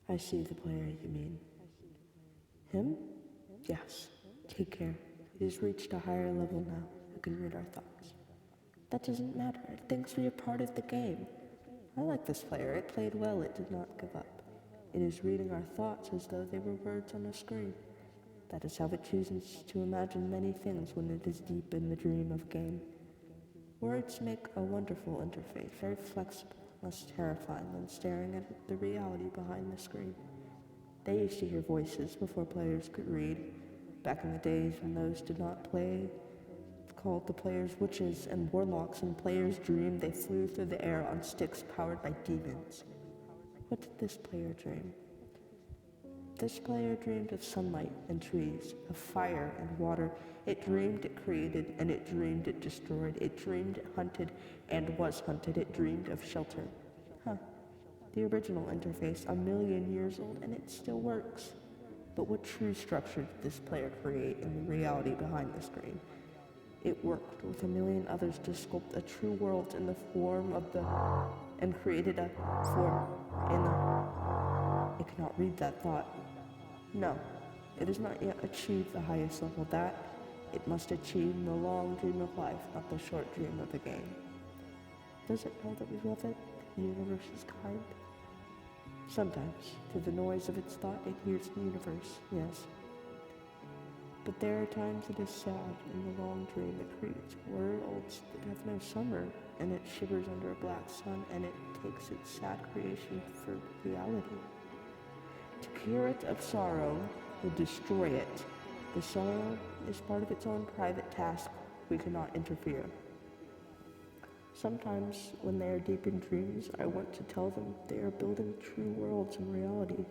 I see the player you mean. Him? Yes. Take care. He has reached a higher level now. Who can read our thoughts. That doesn't matter. It thinks we are part of the game. I like this player. It played well. It did not give up. It is reading our thoughts as though they were words on a screen. That is how it chooses to imagine many things when it is deep in the dream of game. Words make a wonderful interface, very flexible, less terrifying than staring at the reality behind the screen. They used to hear voices before players could read. Back in the days when those did not play, called the players witches and warlocks, and players dreamed they flew through the air on sticks powered by demons. What did this player dream? This player dreamed of sunlight and trees, of fire and water. It dreamed it created, and it dreamed it destroyed. It dreamed it hunted and was hunted. It dreamed of shelter. The original interface, 1,000,000 years old, and it still works. But what true structure did this player create in the reality behind the screen? It worked with 1,000,000 others to sculpt a true world in the form of and created a form in the... It cannot read that thought. No, it has not yet achieved the highest level. That it must achieve in the long dream of life, not the short dream of the game. Does it know that we love it? The universe is kind? Sometimes, through the noise of its thought, it hears the universe, yes. But there are times it is sad. In the long dream, it creates worlds that have no summer, and it shivers under a black sun, and it takes its sad creation for reality. To cure it of sorrow will destroy it. The sorrow is part of its own private task. We cannot interfere. Sometimes, when they are deep in dreams, I want to tell them they are building true worlds in reality.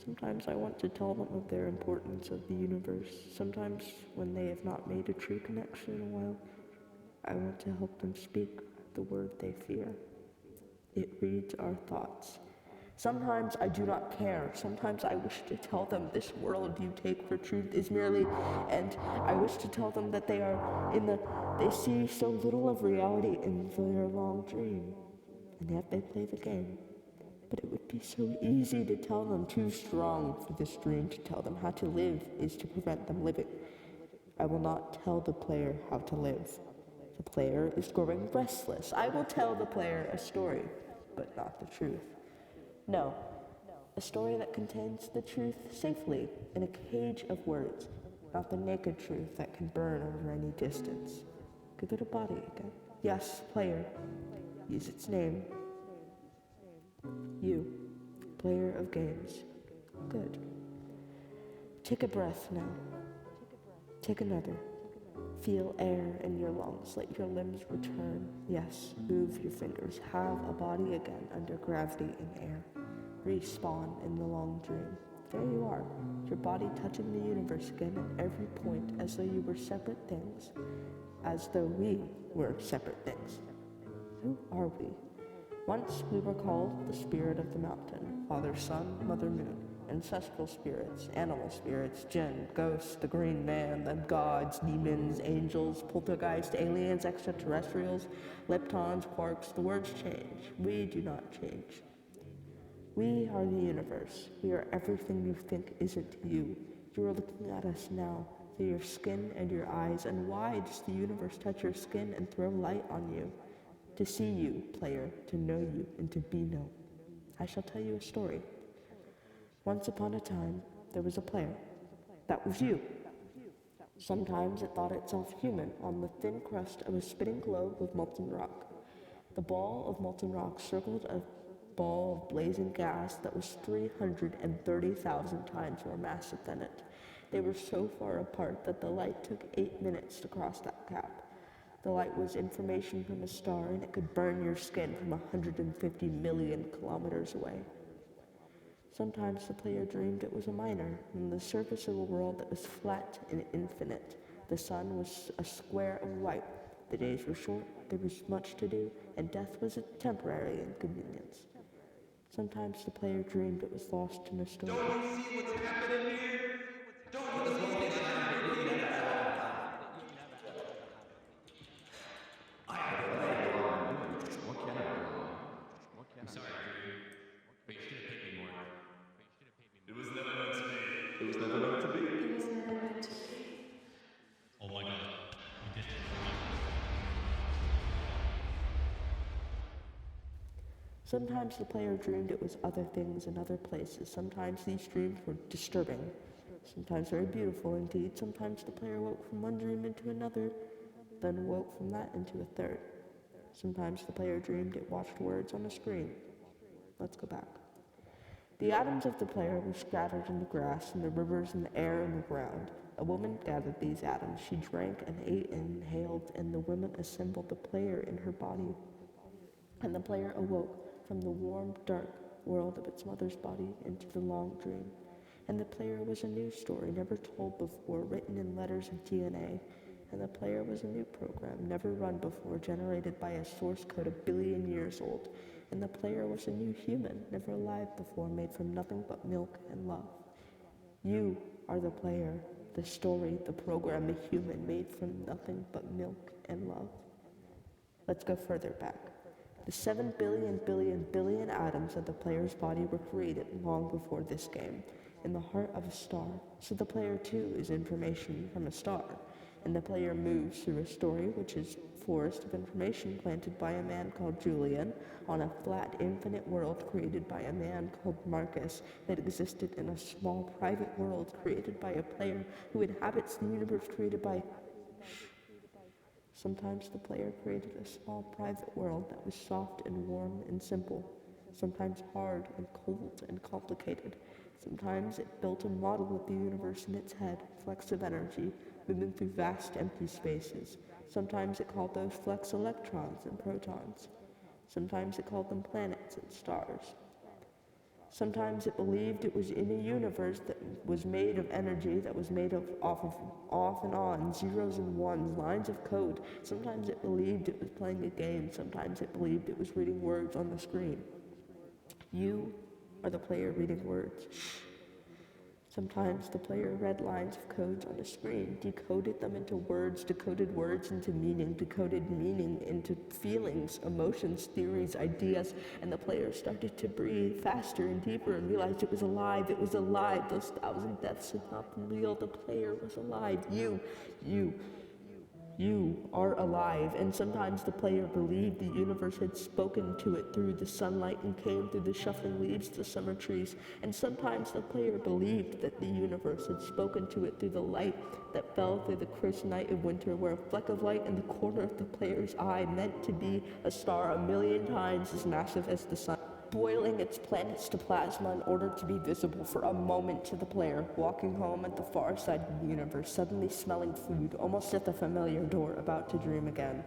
Sometimes I want to tell them of their importance of the universe. Sometimes, when they have not made a true connection in a while, I want to help them speak the word they fear. It reads our thoughts. Sometimes I do not care. Sometimes I wish to tell them this world you take for truth is merely, and I wish to tell them that they see so little of reality in their long dream, and yet they play the game. But it would be so easy to tell them, too strong for this dream to tell them how to live is to prevent them living. I will not tell the player how to live. The player is growing restless. I will tell the player a story, but not the truth. No, a story that contains the truth safely in a cage of words, not the naked truth that can burn over any distance. Give it a body again. Yes, player. Use its name. You, player of games. Good. Take a breath now. Take another. Feel air in your lungs. Let your limbs return. Yes, move your fingers. Have a body again under gravity and air. Respawn in the long dream. There you are, your body touching the universe again at every point, as though you were separate things. As though we were separate things. Who are we? Once we were called the spirit of the mountain, Father Sun, Mother Moon, ancestral spirits, animal spirits, jinn, ghosts, the green man, the gods, demons, angels, poltergeists, aliens, extraterrestrials, leptons, quarks. The words change. We do not change. We are the universe. We are everything you think isn't you. You are looking at us now, through your skin and your eyes. And why does the universe touch your skin and throw light on you? To see you, player, to know you, and to be known. I shall tell you a story. Once upon a time, there was a player. That was you. Sometimes it thought itself human on the thin crust of a spinning globe of molten rock. The ball of molten rock circled a ball of blazing gas that was 330,000 times more massive than it. They were so far apart that the light took 8 minutes to cross that gap. The light was information from a star, and it could burn your skin from 150 million kilometers away. Sometimes the player dreamed it was a miner on the surface of a world that was flat and infinite. The sun was a square of white. The days were short, there was much to do, and death was a temporary inconvenience. Sometimes the player dreamed it was lost in a storm. Don't you see what's happening here? Don't you see what is happening here? I have a plan. What can I do? I'm sorry, Drew, but you should have paid me more. It was never meant to be. Oh my god, we did it. Sometimes the player dreamed it was other things in other places. Sometimes these dreams were disturbing. Sometimes very beautiful indeed. Sometimes the player woke from one dream into another, then woke from that into a third. Sometimes the player dreamed it watched words on a screen. Let's go back. The atoms of the player were scattered in the grass, in the rivers, in the air, and the ground. A woman gathered these atoms. She drank and ate and inhaled, and the woman assembled the player in her body. And the player awoke from the warm, dark world of its mother's body into the long dream. And the player was a new story, never told before, written in letters of DNA. And the player was a new program, never run before, generated by a source code 1 billion years old. And the player was a new human, never alive before, made from nothing but milk and love. You are the player, the story, the program, the human, made from nothing but milk and love. Let's go further back. The 7 billion atoms of the player's body were created long before this game, in the heart of a star. So the player too is information from a star. And the player moves through a story which is a forest of information planted by a man called Julian on a flat infinite world created by a man called Marcus that existed in a small private world created by a player who inhabits the universe created by... Sometimes the player created a small private world that was soft and warm and simple, sometimes hard and cold and complicated. Sometimes it built a model of the universe in its head, flecks of energy, moving through vast empty spaces. Sometimes it called those flecks electrons and protons. Sometimes it called them planets and stars. Sometimes it believed it was in a universe that was made of energy, that was made of off and on, zeros and ones, lines of code. Sometimes it believed it was playing a game. Sometimes it believed it was reading words on the screen. You are the player reading words. Sometimes the player read lines of codes on a screen, decoded them into words, decoded words into meaning, decoded meaning into feelings, emotions, theories, ideas, and the player started to breathe faster and deeper and realized it was alive. It was alive. Those 1,000 deaths had not been real. The player was alive. You are alive, and sometimes the player believed the universe had spoken to it through the sunlight and came through the shuffling leaves of the summer trees, and sometimes the player believed that the universe had spoken to it through the light that fell through the crisp night of winter, where a fleck of light in the corner of the player's eye meant to be a star 1,000,000 times as massive as the sun, boiling its planets to plasma in order to be visible for a moment to the player, walking home at the far side of the universe, suddenly smelling food, almost at the familiar door, about to dream again.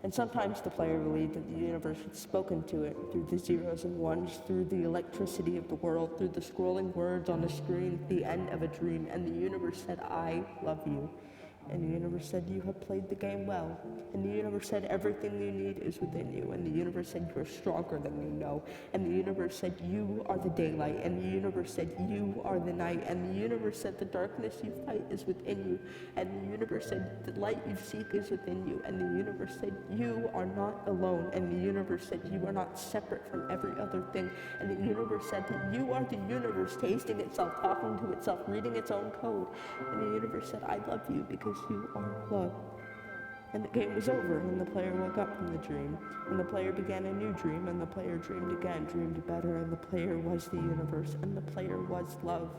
And sometimes the player believed that the universe had spoken to it through the zeros and ones, through the electricity of the world, through the scrolling words on the screen at the end of a dream, and the universe said, "I love you." And the universe said, "You have played the game well." And the universe said, "Everything you need is within you." And the universe said, "You are stronger than you know." And the universe said, "You are the daylight." And the universe said, "You are the night." And the universe said, "The darkness you fight is within you." And the universe said, "The light you seek is within you." And the universe said, "You are not alone." And the universe said, "You are not separate from every other thing." And the universe said that you are the universe, tasting itself, talking to itself, reading its own code. And the universe said, "I love you because you are love." And the game was over, and the player woke up from the dream, and the player began a new dream, and the player dreamed again, dreamed better, and the player was the universe, and the player was love.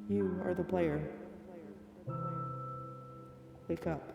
You are the player. Wake up.